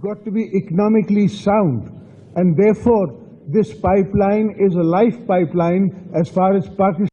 Got to be economically sound and therefore this pipeline is a life pipeline as far as Pakistan।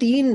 3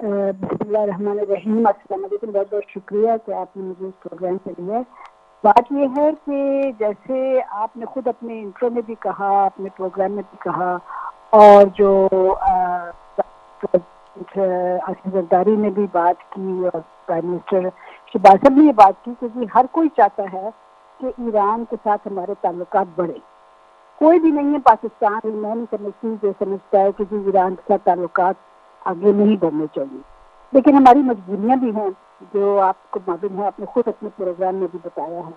بسم اللہ الرحمن الرحیم. السلام علیکم. بہت بہت شکریہ کہ آپ نے مجھے اس پروگرام سے لیا. بات یہ ہے کہ جیسے آپ نے خود اپنے انٹرو میں بھی کہا, اپنے پروگرام میں بھی کہا, اور جو آصف زرداری نے بھی بات کی اور پرائم منسٹر شہباز صاحب نے یہ بات کی کہ ہر کوئی چاہتا ہے کہ ایران کے ساتھ ہمارے تعلقات بڑھیں. کوئی بھی نہیں ہے پاکستان, میں نہیں سمجھتی جو سمجھتا ہے کہ ایران کے ساتھ تعلقات آگے نہیں بڑھنے چاہیے. لیکن ہماری مجبوریاں بھی ہیں جو آپ کو معلوم ہے, آپ نے خود اپنے پروگرام میں بھی بتایا ہے.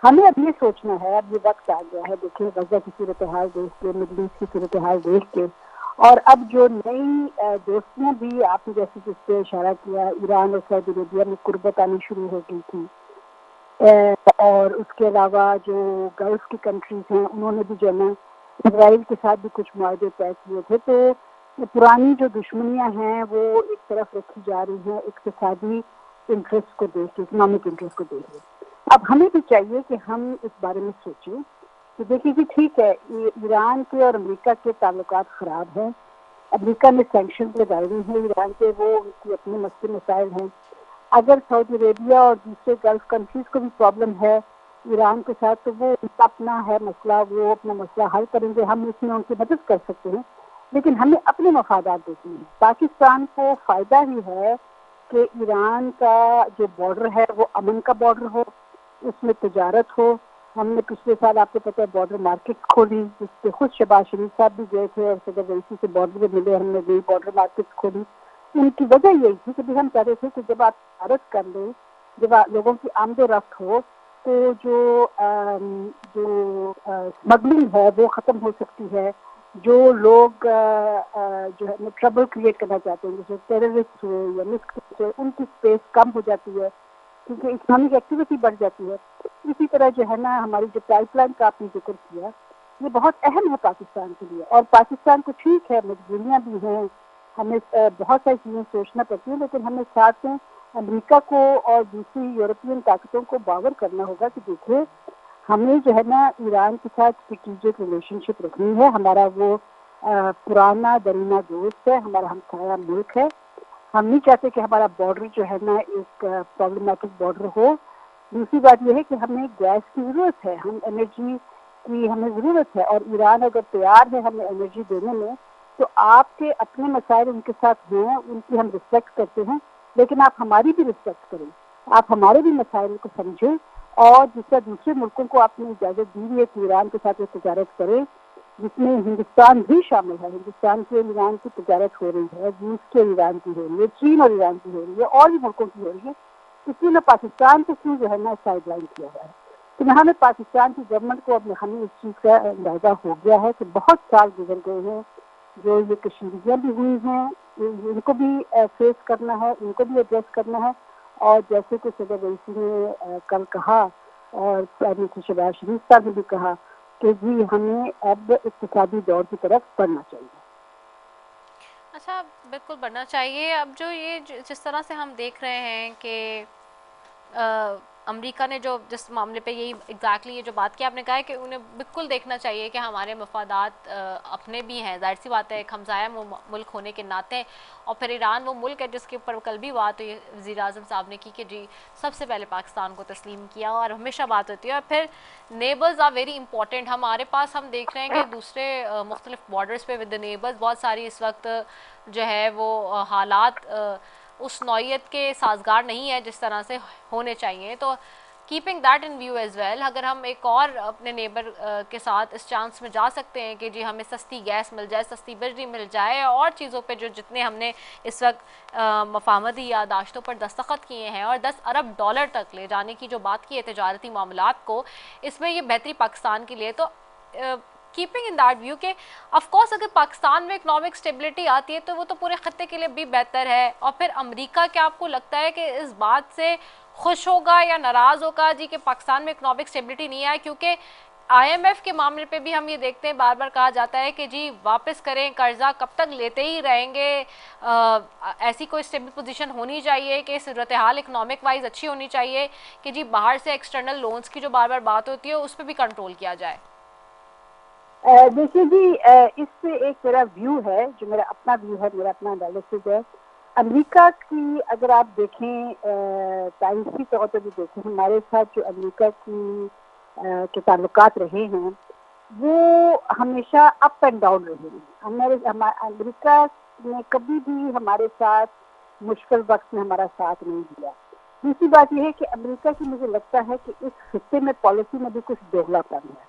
ہمیں اب یہ سوچنا ہے, اب یہ وقت آ گیا ہے, دیکھیں غزہ کی صورتحال دیکھ کے, مڈل ایسٹ کی صورتحال دیکھ کے, اور اب جو نئی دوستیاں بھی آپ نے جیسے جس پہ اشارہ کیا, ایران اور سعودی عربیہ میں قربت آنی شروع ہو گئی تھی, اور اس کے علاوہ جو گلف کی کنٹریز ہیں انہوں نے بھی جو ہے نا اسرائیل کے ساتھ بھی کچھ معاہدے طے کیے تھے. تو پرانی جو دشمنیاں ہیں وہ ایک طرف رکھی جا رہی ہیں اقتصادی انٹرسٹ کو دیکھ کے, اکنامک انٹرسٹ کو دیکھ کے. اب ہمیں بھی چاہیے کہ ہم اس بارے میں سوچیں کہ دیکھیے کہ ٹھیک ہے ایران کے اور امریکہ کے تعلقات خراب ہیں, امریکہ نے سینکشن لگائے ہوئے ہیں ایران کے, وہ ان کی اپنے مسئلے مسائل ہیں. اگر سعودی عربیہ اور دوسرے گلف کنٹریز کو بھی پرابلم ہے ایران کے ساتھ تو وہ ان کا اپنا ہے مسئلہ, وہ اپنا مسئلہ حل کریں گے, ہم اس میں ان کی مدد کر سکتے ہیں. لیکن ہمیں اپنے مفادات دیکھنے ہیں. پاکستان کو فائدہ ہی ہے کہ ایران کا جو بارڈر ہے وہ امن کا بارڈر ہو, اس میں تجارت ہو. ہم نے پچھلے سال آپ کو پتہ ہے بارڈر مارکیٹ کھولی, جس پہ خود شہباز شریف صاحب بھی گئے تھے اور صدر رئیسی سے بارڈر پہ ملے, ہم نے نئی بارڈر مارکیٹ کھولی. ان کی وجہ یہی تھی کہ ہم چاہتے تھے کہ جب آپ تجارت کر لیں, جب لوگوں کی آمد و رفت ہو, تو جو اسمگلنگ ہے وہ ختم ہو سکتی ہے. جو لوگ جو ہے ٹربل کریٹ کرنا چاہتے ہیں جیسے ٹیررسٹ ہوئے یا مسکرٹس ہوئے, ان کی اسپیس کم ہو جاتی ہے کیونکہ اکنامک ایکٹیویٹی بڑھ جاتی ہے. اسی طرح جو ہے نا ہماری جو پائپ لائن کا آپ نے ذکر کیا, یہ بہت اہم ہے پاکستان کے لیے. اور پاکستان کو ٹھیک ہے مجبوریاں بھی ہیں, ہمیں بہت ساری چیزیں سوچنا پڑتی ہیں, لیکن ہمیں ساتھ میں امریکہ کو اور دوسری یورپین طاقتوں کو باور کرنا ہوگا کہ دیکھیں ہمیں جو ہے نا ایران کے ساتھ اسٹریٹجک ریلیشن شپ رکھنی ہے. ہمارا وہ پرانا درینہ دوست ہے, ہمارا ہمسایہ ملک ہے. ہم نہیں چاہتے کہ ہمارا بارڈر جو ہے نا ایک پرابلمٹک بارڈر ہو. دوسری بات یہ ہے کہ ہمیں گیس کی ضرورت ہے, ہم انرجی کی ہمیں ضرورت ہے, اور ایران اگر تیار ہے ہمیں انرجی دینے میں تو آپ کے اپنے مسائل ان کے ساتھ ہیں, ان کی ہم رسپیکٹ کرتے ہیں, لیکن آپ ہماری بھی رسپیکٹ کریں, آپ ہمارے بھی مسائل کو سمجھیں. اور جس طرح دوسرے ملکوں کو آپ نے اجازت دی ہے کہ ایران کے ساتھ وہ تجارت کرے, جس میں ہندوستان بھی شامل ہے. ہندوستان کے ایران کی تجارت ہو رہی ہے, روس کے ایران کی ہو رہی ہے, چین اور ایران کی ہو رہی ہے, اور بھی ملکوں کی ہو رہی ہے. اس لیے پاکستان کو کیوں جو ہے نا سائڈ لائن کیا جائے. تو ہمیں پاکستان کی گورنمنٹ کو اب ہمیں اس چیز کا اندازہ ہو گیا ہے کہ بہت سال گزر گئے ہیں, جو یہ کشیدگیاں بھی ہوئی ہیں ان کو بھی فیس کرنا ہے, ان کو بھی ایڈریس کرنا ہے. اور جیسے کہ صدر رئیسی نے کل کہا اور پرائم منسٹر شہباز شریف صاحب نے بھی کہا کہ جی ہمیں اب اقتصادی دور کی طرف بڑھنا چاہیے. اچھا, بالکل بڑھنا چاہیے. اب جو یہ جس طرح سے ہم دیکھ رہے ہیں کہ امریکہ نے جو جس معاملے پہ یہی ایگزیکٹلی یہ جو بات کی آپ نے کہا ہے کہ انہیں بالکل دیکھنا چاہیے کہ ہمارے مفادات اپنے بھی ہیں, ظاہر سی بات ہے ایک ہمسایہ ملک ہونے کے ناطے. اور پھر ایران وہ ملک ہے جس کے اوپر کل بھی بات ہوئی وزیر اعظم صاحب نے کی کہ جی سب سے پہلے پاکستان کو تسلیم کیا, اور ہمیشہ بات ہوتی ہے. اور پھر نیبرز آر ویری امپورٹنٹ. ہمارے پاس ہم دیکھ رہے ہیں کہ دوسرے مختلف بارڈرز پہ ود دا نیبرز بہت ساری اس وقت جو ہے وہ حالات اس نوعیت کے سازگار نہیں ہے جس طرح سے ہونے چاہیے. تو keeping that in view as well, اگر ہم ایک اور اپنے نیبر کے ساتھ اس چانس میں جا سکتے ہیں کہ جی ہمیں سستی گیس مل جائے, سستی بجلی مل جائے, اور چیزوں پہ جو جتنے ہم نے اس وقت مفاہمتی یادداشتوں پر دستخط کیے ہیں, اور $10 ارب تک لے جانے کی جو بات کی ہے تجارتی معاملات کو, اس میں یہ بہتری پاکستان کے لیے. تو کیپنگ ان دیٹ ویو کہ آف کورس اگر پاکستان میں اکنامک اسٹیبلٹی آتی ہے تو وہ تو پورے خطے کے لیے بھی بہتر ہے. اور پھر امریکہ کیا آپ کو لگتا ہے کہ اس بات سے خوش ہوگا یا ناراض ہوگا جی کہ پاکستان میں اکنامک اسٹیبلٹی نہیں آئے؟ کیونکہ آئی ایم ایف کے معاملے پہ بھی ہم یہ دیکھتے ہیں بار بار کہا جاتا ہے کہ جی واپس کریں قرضہ, کب تک لیتے ہی رہیں گے. ایسی کوئی اسٹیبل پوزیشن ہونی چاہیے کہ صورتحال اکنامک وائز اچھی ہونی چاہیے کہ جی باہر سے ایکسٹرنل لونز کی جو بار بار بات ہوتی ہے اس پہ بھی کنٹرول کیا جائے. دیکھیے جی, اس سے ایک میرا ویو ہے جو میرا اپنا ویو ہے, میرا اپنا انالیسس ہے. امریکہ کی اگر آپ دیکھیں تاریخی طور پر بھی دیکھیں، ہمارے ساتھ جو امریکہ کے تعلقات رہے ہیں وہ ہمیشہ اپ اینڈ ڈاؤن رہے ہیں. امریکہ نے کبھی بھی ہمارے ساتھ مشکل وقت میں ہمارا ساتھ نہیں دیا. دوسری بات یہ ہے کہ امریکہ کی مجھے لگتا ہے کہ اس خطے میں پالیسی میں بھی کچھ دوگلا پن ہے.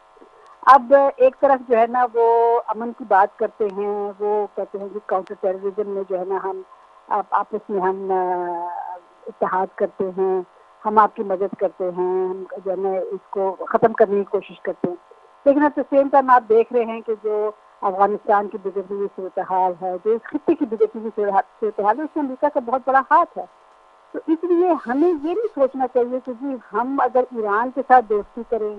اب ایک طرف جو ہے نا وہ امن کی بات کرتے ہیں، وہ کہتے ہیں کہ کاؤنٹر ٹیررزم میں جو ہے نا ہم آپس میں ہم اتحاد کرتے ہیں، ہم آپ کی مدد کرتے ہیں، ہم جو ہے نا اس کو ختم کرنے کی کوشش کرتے ہیں. لیکن ایٹ دا سیم ٹائم آپ دیکھ رہے ہیں کہ جو افغانستان کی بگڑتی ہوئی صورتحال ہے، جو اس خطے کی بگڑتی ہوئی صورتحال ہے، اس میں امریکہ کا بہت بڑا ہاتھ ہے. تو اس لیے ہمیں یہ نہیں سوچنا چاہیے کہ جی ہم اگر ایران کے ساتھ دوستی کریں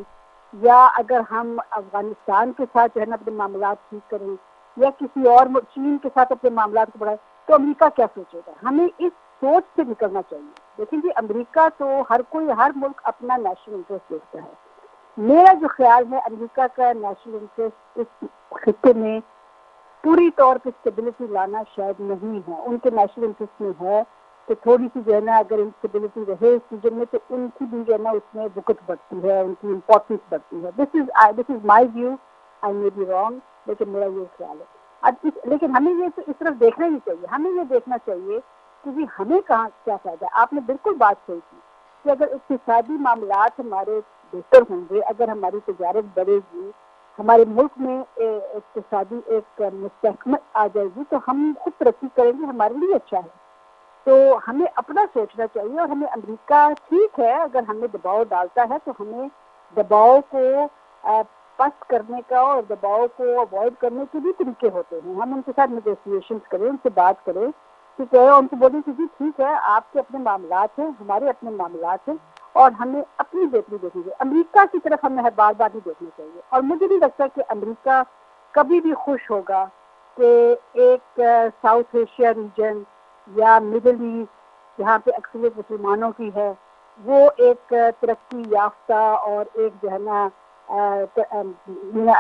یا اگر ہم افغانستان کے ساتھ جو ہے نا اپنے معاملات ٹھیک کریں یا کسی اور چین کے ساتھ اپنے معاملات کو بڑھائیں تو امریکہ کیا سوچے گا. ہمیں اس سوچ سے نکلنا چاہیے. لیکن جی امریکہ تو ہر ملک اپنا نیشنل انٹرسٹ دیکھتا ہے. میرا جو خیال ہے امریکہ کا نیشنل انٹرسٹ اس خطے میں پوری طور پہ اسٹیبلٹی لانا شاید نہیں ہے. ان کے نیشنل انٹرسٹ میں ہے کہ تھوڑی سی جو ہے نا اگر انسٹیبلٹی رہے اس ریجن میں تو ان کی بھی جو ہے نا اس میں وقت بڑھتی ہے، ان کی امپورٹنس بڑھتی ہے. This is my view, I may be wrong, لیکن میرا یہ خیال ہے. لیکن ہمیں یہ اس طرف دیکھنا نہیں چاہیے. ہمیں یہ دیکھنا چاہیے کہ جی ہمیں کہاں کیا فائدہ ہے. آپ نے بالکل بات صحیح کی کہ اگر اقتصادی معاملات ہمارے بہتر ہوں گے، اگر ہماری تجارت بڑھے گی، ہمارے ملک میں اقتصادی ایک مستحکمت آ جائے گی تو ہم خود ترقی کریں گے، ہمارے لیے اچھا ہے. تو ہمیں اپنا سوچنا چاہیے اور ہمیں امریکہ ٹھیک ہے اگر ہمیں دباؤ ڈالتا ہے تو ہمیں دباؤ کو پس کرنے کا اور دباؤ کو اوائڈ کرنے کے بھی طریقے ہوتے ہیں. ہم ان کے ساتھ نیگوسیشنز کریں، ان سے بات کریں، ٹھیک ہے، ان کو بولیں کہ جی ٹھیک ہے آپ کے اپنے معاملات ہیں، ہمارے اپنے معاملات ہیں اور ہمیں اپنی بہتری دیکھنی چاہیے. امریکہ کی طرف ہمیں بار بار نہیں دیکھنا چاہیے. اور مجھے نہیں لگتا کہ امریکہ کبھی بھی خوش ہوگا کہ ایک ساؤتھ ایشیا ریجن یا مڈل ایسٹ جہاں پہ اکثریت مسلمانوں کی ہے وہ ایک ترقی یافتہ اور ایک جو ہے نا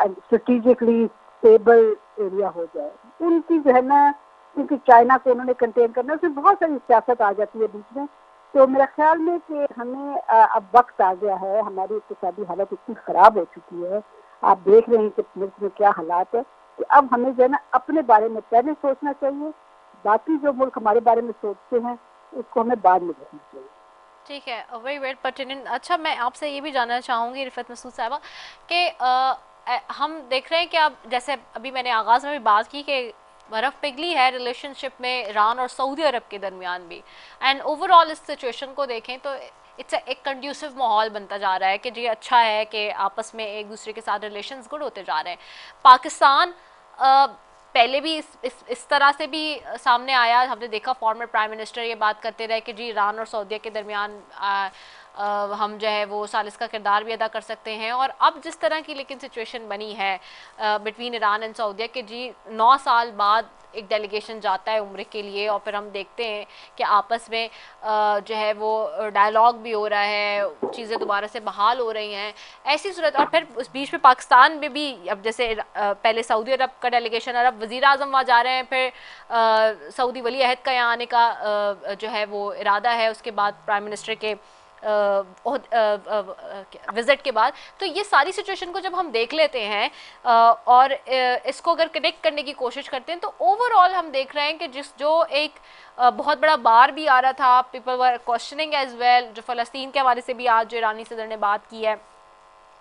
اسٹریٹجکلی اسٹیبل ایریا ہو جائے. ان کی جو ہے نا کیونکہ چائنا کو انہوں نے کنٹین کرنا، اس میں بہت ساری سیاست آ جاتی ہے بیچ میں. تو میرا خیال میں کہ ہمیں اب وقت آ گیا ہے، ہماری اقتصادی حالت اتنی خراب ہو چکی ہے، آپ دیکھ رہے ہیں کہ ملک میں کیا حالات ہے، کہ اب ہمیں جو ہے نا اپنے بارے میں پہلے سوچنا چاہیے. باقی جو ملک ہمارے بارے میں سوچتے ہیں اس کو ہمیں بعد میں دیکھنا چاہیے. ٹھیک ہے، ویری ویل پرٹیننٹ. اچھا میں آپ سے یہ بھی جاننا چاہوں گی رفعت مسعود صاحبہ کہ ہم دیکھ رہے ہیں کہ اب جیسے ابھی میں نے آغاز میں بھی بات کی کہ برف پگھلی ہے ریلیشن شپ میں ایران اور سعودی عرب کے درمیان بھی، اینڈ اوور آل اس سچویشن کو دیکھیں تو ایک کنڈیوسو ماحول بنتا جا رہا ہے کہ جی اچھا ہے کہ آپس میں ایک دوسرے کے ساتھ ریلیشنز گڈ ہوتے جا رہے ہیں. پاکستان پہلے بھی اس طرح سے بھی سامنے آیا، ہم نے دیکھا فارمر پرائم منسٹر یہ بات کرتے رہے کہ جی ایران اور سعودیہ کے درمیان ہم جو ہے وہ ثالث کا کردار بھی ادا کر سکتے ہیں. اور اب جس طرح کی لیکن سچویشن بنی ہے بٹوین ایران اینڈ سعودیہ کہ جی 9 سال بعد ایک ڈیلیگیشن جاتا ہے عمرے کے لیے اور پھر ہم دیکھتے ہیں کہ آپس میں جو ہے وہ ڈائلاگ بھی ہو رہا ہے، چیزیں دوبارہ سے بحال ہو رہی ہیں. ایسی صورت اور پھر اس بیچ میں پاکستان میں بھی اب جیسے پہلے سعودی عرب کا ڈیلیگیشن اور اب وزیر اعظم وہاں جا رہے ہیں، پھر سعودی ولی عہد کا یہاں آنے کا جو ہے وہ ارادہ ہے اس کے بعد پرائم منسٹر کے وزٹ کے بعد. تو یہ ساری سچویشن کو جب ہم دیکھ لیتے ہیں اور اس کو اگر کنیکٹ کرنے کی کوشش کرتے ہیں تو اوور آل ہم دیکھ رہے ہیں کہ جو ایک بہت بڑا بار بھی آ رہا تھا، people were questioning as well, جو فلسطین کے حوالے سے بھی آج جو ایرانی صدر نے بات کی ہے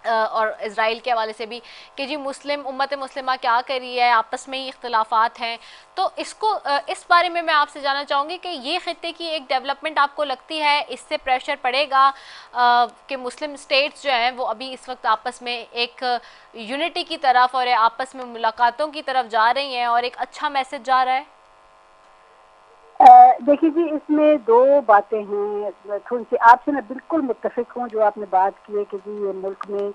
اور اسرائیل کے حوالے سے بھی کہ جی امت مسلمہ کیا کر رہی ہے، آپس میں ہی اختلافات ہیں. تو اس بارے میں آپ سے جاننا چاہوں گی کہ یہ خطے کی ایک ڈیولپمنٹ آپ کو لگتی ہے اس سے پریشر پڑے گا کہ مسلم اسٹیٹس جو ہیں وہ ابھی اس وقت آپس میں ایک یونٹی کی طرف اور آپس میں ملاقاتوں کی طرف جا رہی ہیں اور ایک اچھا میسج جا رہا ہے؟ دیکھیے جی اس میں 2 باتیں ہیں. تھوڑی سی آپ سے میں بالکل متفق ہوں جو آپ نے بات کی ہے کہ جی یہ ملک میں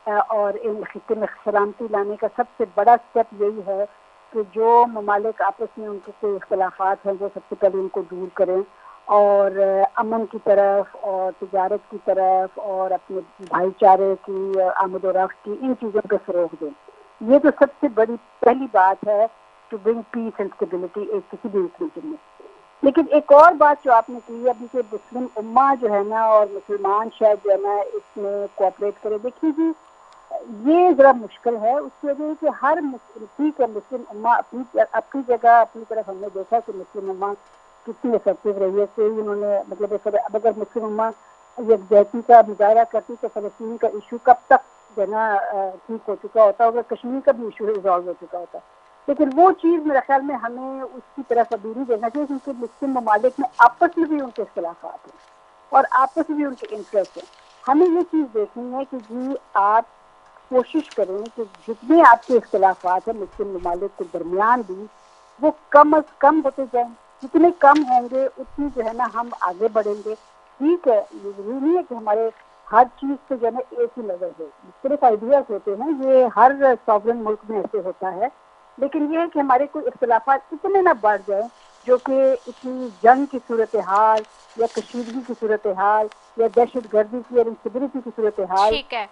اور ان خطے میں سلامتی لانے کا سب سے بڑا اسٹیپ یہی ہے کہ جو ممالک آپس میں ان کے کوئی اختلافات ہیں وہ سب سے پہلے ان کو دور کریں اور امن کی طرف اور تجارت کی طرف اور اپنے بھائی چارے کی آمد و رفت کی ان چیزوں پہ فروغ دیں. یہ تو سب سے بڑی پہلی بات ہے to bring peace and stability کسی بھی ریجن میں. لیکن ایک اور بات جو آپ نے کی ابھی کہ مسلم امہ جو ہے نا اور مسلمان شاید جو ہے نا اس میں کوآپریٹ کرے، دیکھیے جی یہ ذرا مشکل ہے اس کی وجہ کہ ہر ٹھیک ہے مسلم امہ اپنی جگہ اپنی طرف ہم نے دیکھا کہ مسلم امہ کتنی افیکٹو رہی ہے، کوئی انہوں نے مطلب اب اگر مسلم امہ یکجہتی کا مظاہرہ کرتی تو فلسطین کا ایشو کب تک جو ہے نا ٹھیک ہو چکا ہوتا، اگر کشمیر کا بھی ایشو ریزالو ہو چکا ہوتا، لیکن وہ چیز میرے خیال میں ہمیں اس کی طرف ابھی نہیں دینا چاہیے کیونکہ مسلم ممالک میں آپس میں بھی ان کے اختلافات ہیں اور آپس میں بھی ان کے انٹرسٹ ہیں. ہمیں یہ چیز دیکھنی ہے کہ جی آپ کوشش کریں کہ جتنے آپ کے اختلافات ہیں مسلم ممالک کے درمیان بھی وہ کم از کم ہوتے جائیں، جتنے کم ہوں گے اتنی جو ہے نا ہم آگے بڑھیں گے. ٹھیک ہے یہ ضروری نہیں ہے کہ ہمارے ہر چیز پہ جو ہے نا ایک ہی نظر ہو، مختلف آئیڈیاز ہوتے ہیں، یہ ہر ساورن ملک میں ایسے ہوتا ہے، لیکن یہ ہے کہ ہمارے کوئی اختلافات اتنے نہ بڑھ جائیں جو کہ اتنی جنگ کی صورتحال یا کشیدگی کی صورتحال یا دہشت گردی کی اور انسیکیورٹی کی صورتحال ٹھیک ہے.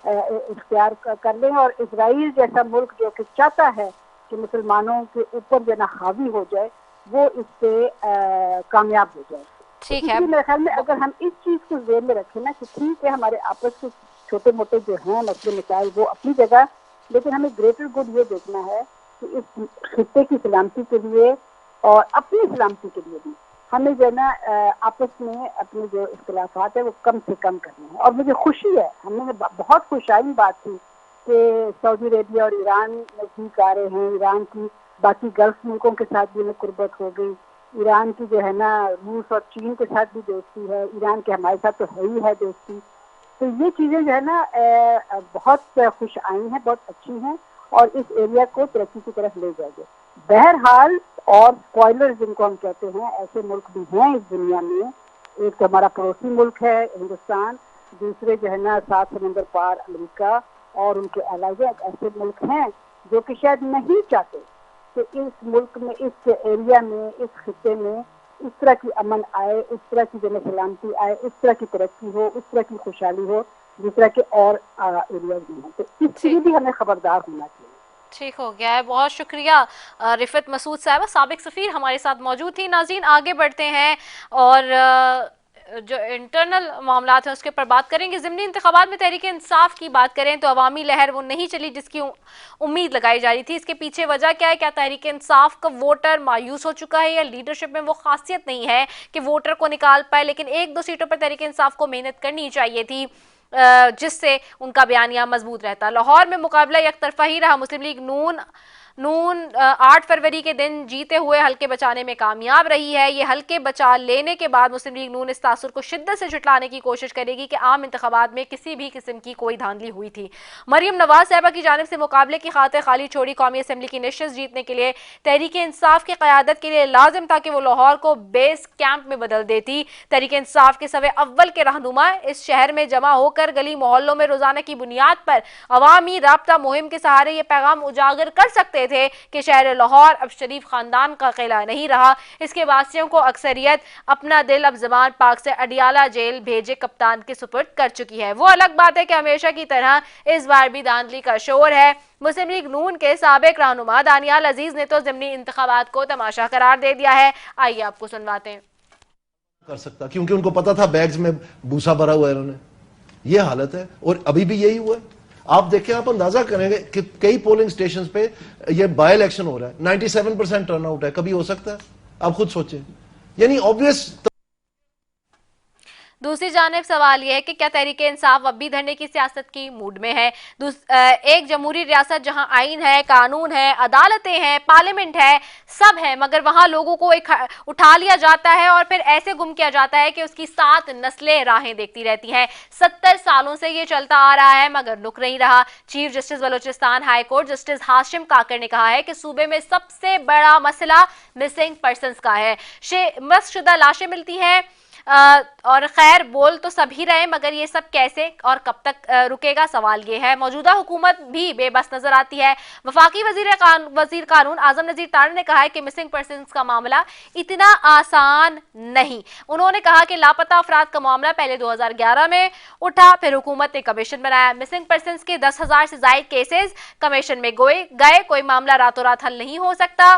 اختیار کر لیں. اور اسرائیل جیسا ملک جو کہ چاہتا ہے کہ مسلمانوں کے اوپر جو ہے نا حاوی ہو جائے وہ اس سے کامیاب ہو جائے. ٹھیک اس ہے. لیے میرے خیال میں اگر ہم اس چیز کو ذہن میں رکھیں نا کہ ٹھیک ہے ہمارے آپس کے چھوٹے موٹے جو ہیں مسئلے مسائل وہ اپنی جگہ، لیکن ہمیں گریٹر گڈ یہ دیکھنا ہے کہ اس خطے کی سلامتی کے لیے اور اپنی سلامتی کے لیے بھی ہمیں جو ہے نا آپس میں اپنے جو اختلافات ہیں وہ کم سے کم کرنے ہیں. اور مجھے خوشی ہے، ہم نے بہت خوشائن بات تھی کہ سعودی عربیہ اور ایران نزدیک آ رہے ہیں، ایران کی باقی گلف ملکوں کے ساتھ بھی انہیں قربت ہو گئی، ایران کی جو ہے نا روس اور چین کے ساتھ بھی دوستی ہے، ایران کے ہمارے ساتھ تو ہے ہی ہے دوستی. تو یہ چیزیں جو ہے نا بہت خوش آئی ہیں، بہت اچھی ہیں اور اس ایریا کو ترقی کی طرف لے جائے گے. بہرحال اور اسپوائلر جن کو ہم کہتے ہیں ایسے ملک بھی ہیں اس دنیا میں. ایک تو ہمارا پڑوسی ملک ہے ہندوستان، دوسرے جو ہے نا 7 سمندر پار امریکہ اور ان کے علاوہ ایسے ملک ہیں جو کہ شاید نہیں چاہتے کہ اس ملک میں اس ایریا میں اس خطے میں اس طرح کی امن آئے، اس طرح کی جو سلامتی آئے، اس طرح کی ترقی ہو، اس طرح کی خوشحالی ہو جس طرح کے اور ایریاز میں ہیں. تو اس لیے بھی ہمیں خبردار ہونا چاہیے. ٹھیک ہو گیا ہے. بہت شکریہ رفعت مسعود صاحبہ، سابق سفیر ہمارے ساتھ موجود تھی. ناظرین آگے بڑھتے ہیں اور جو انٹرنل معاملات ہیں اس کے پر بات کریں گے. ضمنی انتخابات میں تحریک انصاف کی بات کریں تو عوامی لہر وہ نہیں چلی جس کی امید لگائی جا رہی تھی. اس کے پیچھے وجہ کیا ہے؟ کیا تحریک انصاف کا ووٹر مایوس ہو چکا ہے یا لیڈرشپ میں وہ خاصیت نہیں ہے کہ ووٹر کو نکال پائے؟ لیکن 1-2 سیٹوں پر تحریک انصاف کو محنت کرنی چاہیے تھی جس سے ان کا بیانیہ مضبوط رہتا. لاہور میں مقابلہ یک طرفہ ہی رہا. مسلم لیگ نون 8 فروری کے دن جیتے ہوئے حلقے بچانے میں کامیاب رہی ہے. یہ حلقے بچا لینے کے بعد مسلم لیگ نون اس تاثر کو شدت سے جھٹلانے کی کوشش کرے گی کہ عام انتخابات میں کسی بھی قسم کی کوئی دھاندلی ہوئی تھی. مریم نواز صاحبہ کی جانب سے مقابلے کی خاطر خالی چھوڑی قومی اسمبلی کی نشست جیتنے کے لیے تحریک انصاف کی قیادت کے لیے لازم تھا کہ وہ لاہور کو بیس کیمپ میں بدل دیتی. تحریک انصاف کے صف اول کے رہنما اس شہر میں جمع ہو کر گلی محلوں میں روزانہ کی بنیاد پر عوامی رابطہ مہم کے سہارے یہ پیغام اجاگر کر سکتے تھے کہ شہر لاہور اب شریف خاندان کا قلعہ نہیں رہا. اس کے واسطیوں کو اکثریت اپنا دل اب زبان پاک سے اڈیالہ جیل بھیجے کپتان کے سپرد کر چکی ہے. وہ الگ بات ہے کہ ہمیشہ کی طرح اس بار بھی دھاندلی کا شور ہے. مسلم لیگ نون کے سابق رہنما دانیال عزیز نے تو ضمنی انتخابات کو تماشا قرار دے دیا ہے. آئیے آپ کو سنواتے ہیں. کر سکتا کیونکہ ان کو پتا تھا بیگز میں بوسا بھرا ہوا ہے انہوں نے. یہ حالت ہے اور ابھی بھی یہی ہوا ہے. آپ دیکھیں، آپ اندازہ کریں گے کہ کئی پولنگ سٹیشنز پہ یہ بائی الیکشن ہو رہا ہے، 97% ٹرن آؤٹ ہے. کبھی ہو سکتا ہے؟ آپ خود سوچیں. یعنی obvious. دوسری جانب سوال یہ ہے کہ کیا تحریک انصاف اب بھی دھرنے کی سیاست کی موڈ میں ہے؟ ایک جمہوری ریاست جہاں آئین ہے، قانون ہے، عدالتیں ہیں، پارلیمنٹ ہے، سب ہے، مگر وہاں لوگوں کو اٹھا لیا جاتا ہے اور پھر ایسے گم کیا جاتا ہے کہ اس کی 7 نسلیں راہیں دیکھتی رہتی ہیں. 70 سالوں سے یہ چلتا آ رہا ہے مگر رک نہیں رہا. Chief justice Balochistan high court justice Hashim Kakar نے کہا ہے کہ صوبے میں سب سے بڑا مسئلہ مسنگ پرسنز کا ہے. مس شدہ لاشیں ملتی ہیں اور خیر بول تو سب ہی رہے مگر یہ سب کیسے اور کب تک رکے گا؟ سوال یہ ہے. موجودہ حکومت بھی بے بس نظر آتی ہے. وفاقی وزیر قانون اعظم نذیر تانے نے کہا ہے کہ مسنگ پرسنز کا معاملہ اتنا آسان نہیں. انہوں نے کہا کہ لاپتہ افراد کا معاملہ پہلے 2011 میں اٹھا، پھر حکومت نے کمیشن بنایا. مسنگ پرسنز کے 10,000 سے زائد کیسز کمیشن میں گئے. کوئی معاملہ راتوں رات حل نہیں ہو سکتا.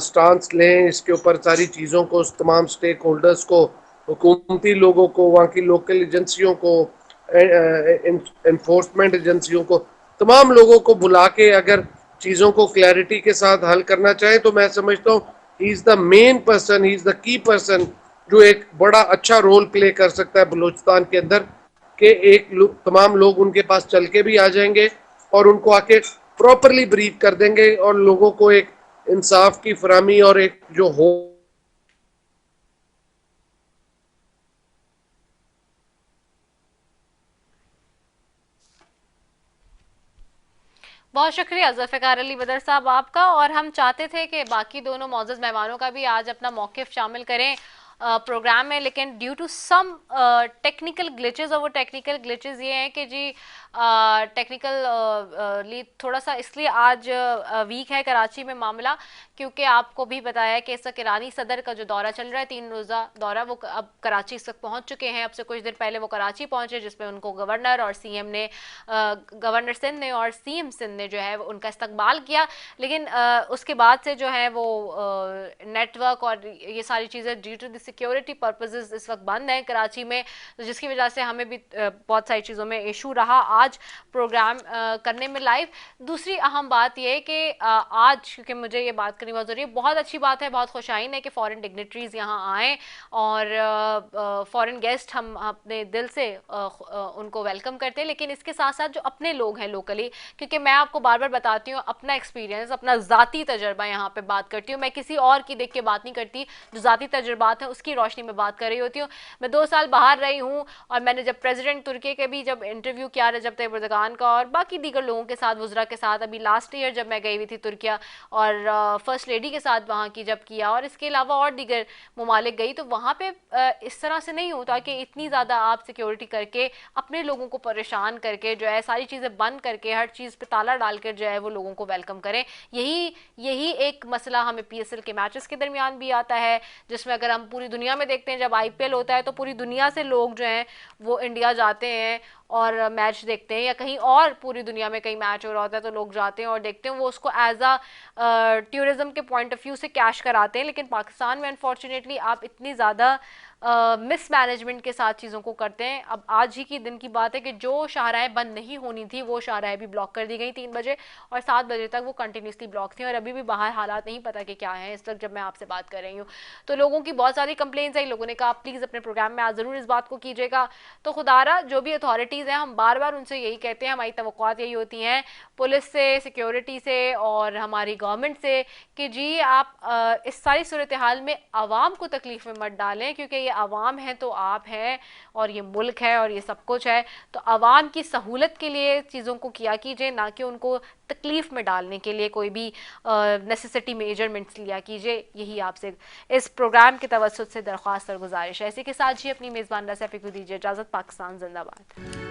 سٹانس لیں اس کے اوپر ساری چیزوں کو, تمام سٹیک ہولڈرز کو, حکومتی لوگوں کو, وہاں کی لوکل ایجنسیوں کو, انفورسمنٹ ایجنسیوں کو, تمام لوگوں کو بلا کے اگر چیزوں کو کلیئرٹی کے ساتھ حل کرنا چاہیں تو میں سمجھتا ہوں ہی از دا مین پرسن, ہی از دا کی پرسن جو ایک بڑا اچھا رول پلے کر سکتا ہے بلوچستان کے اندر, کہ تمام لوگ ان کے پاس چل کے بھی آ جائیں گے اور ان کو آ کے پراپرلی بریف کر دیں گے اور لوگوں کو ایک انصاف کی فراہمی اور ایک جو ہو. بہت شکریہ ذوالفقار علی بدر صاحب آپ کا. اور ہم چاہتے تھے کہ باقی دونوں معزز مہمانوں کا بھی آج اپنا موقف شامل کریں پروگرام میں, لیکن due to some technical glitches, اور وہ ٹیکنیکل گلیچز یہ ہیں کہ جی ٹیکنیکل تھوڑا سا اس لیے آج ویک ہے کراچی میں معاملہ, کیونکہ آپ کو بھی بتایا کہ اس وقت ایرانی صدر کا جو دورہ چل رہا ہے 3 روزہ دورہ, وہ اب کراچی اس وقت پہنچ چکے ہیں. اب سے کچھ دن پہلے وہ کراچی پہنچے, جس میں ان کو گورنر اور سی ایم نے, گورنر سندھ نے اور سی ایم سندھ نے جو ہے ان کا استقبال کیا. لیکن اس کے بعد سے جو ہے وہ نیٹ ورک اور یہ ساری چیزیں due to the security purposes اس وقت بند ہیں کراچی میں, جس کی وجہ سے ہمیں بھی بہت ساری چیزوں میں ایشو رہا آج پروگرام کرنے میں لائیو. دوسری اہم بات یہ کہ آج کیونکہ مجھے یہ بات کرنی بہت ضروری ہے, بہت اچھی بات ہے, بہت خوشائن ہے کہ فورن ڈگنیٹریز یہاں آئیں اور فورن گیسٹ ہم اپنے دل سے ان کو ویلکم کرتے ہیں, لیکن اس کے ساتھ ساتھ جو اپنے لوگ ہیں لوکلی, کیونکہ میں آپ کو بار بار بتاتی ہوں اپنا ایکسپیرینس, اپنا ذاتی تجربہ یہاں پہ بات کرتی ہوں, میں کسی اور کی دیکھ کے بات نہیں کرتی, جو ذاتی تجربات ہیں اس کی روشنی میں بات کر رہی ہوتی ہوں. میں 2 سال باہر رہی ہوں اور میں نے جب پریزیڈنٹ ترکی کے بھی جب انٹرویو کیا رجب طیب اردگان کا اور باقی دیگر لوگوں کے ساتھ, وزراء کے ساتھ, ابھی لاسٹ ایئر جب میں گئی ہوئی تھی ترکیہ اور فرسٹ لیڈی کے ساتھ وہاں کی جب کیا, اور اس کے علاوہ اور دیگر ممالک گئی, تو وہاں پہ اس طرح سے نہیں ہوتا کہ اتنی زیادہ آپ سیکیورٹی کر کے اپنے لوگوں کو پریشان کر کے جو ہے ساری چیزیں بند کر کے ہر چیز پہ تالا ڈال کر جو ہے وہ لوگوں کو ویلکم کریں. یہی ایک مسئلہ ہمیں پی ایس ایل کے میچز کے درمیان بھی آتا ہے, جس میں اگر ہم پوری دنیا میں دیکھتے ہیں جب آئی پی ایل ہوتا ہے تو پوری دنیا سے لوگ جو ہیں وہ انڈیا جاتے ہیں اور میچ دیکھتے ہیں, یا کہیں اور پوری دنیا میں کہیں میچ ہو رہا ہوتا ہے تو لوگ جاتے ہیں اور دیکھتے ہیں, وہ اس کو ایز اے ٹورزم کے پوائنٹ آف ویو سے کیش کراتے ہیں. لیکن پاکستان میں انفارچونیٹلی آپ اتنی زیادہ مس مینجمنٹ کے ساتھ چیزوں کو کرتے ہیں. اب آج ہی کی دن کی بات ہے کہ جو شاہراہیں بند نہیں ہونی تھی وہ شاہراہیں بھی بلاک کر دی گئی 3 بجے, اور 7 بجے تک وہ کنٹینیوسلی بلاک تھیں, اور ابھی بھی باہر حالات نہیں پتہ کہ کیا ہیں اس وقت جب میں آپ سے بات کر رہی ہوں. تو لوگوں کی بہت ساری کمپلینس ہیں, لوگوں نے کہا پلیز اپنے پروگرام میں آج ضرور اس بات کو کیجیے گا. تو خدارا جو بھی اتھارٹیز ہیں, ہم بار بار ان سے یہی کہتے ہیں, ہماری توقعات یہی ہوتی ہیں پولیس سے, سیکیورٹی سے اور ہماری گورنمنٹ سے, کہ جی آپ اس ساری صورتحال میں عوام کو تکلیف میں مت ڈالیں, کیونکہ یہ عوام ہے تو آپ ہیں اور یہ ملک ہے اور یہ سب کچھ ہے. تو عوام کی سہولت کے لیے چیزوں کو کیا کیجیے, نہ کہ ان کو تکلیف میں ڈالنے کے لیے کوئی بھی نیسیسٹی میجرمنٹس لیا کیجیے. یہی آپ سے اس پروگرام کے توسط سے درخواست اور گزارش ہے. اسی کے ساتھ ہی اپنی میزبان رضا سیفی کو دیجیے اجازت. پاکستان زندہ باد.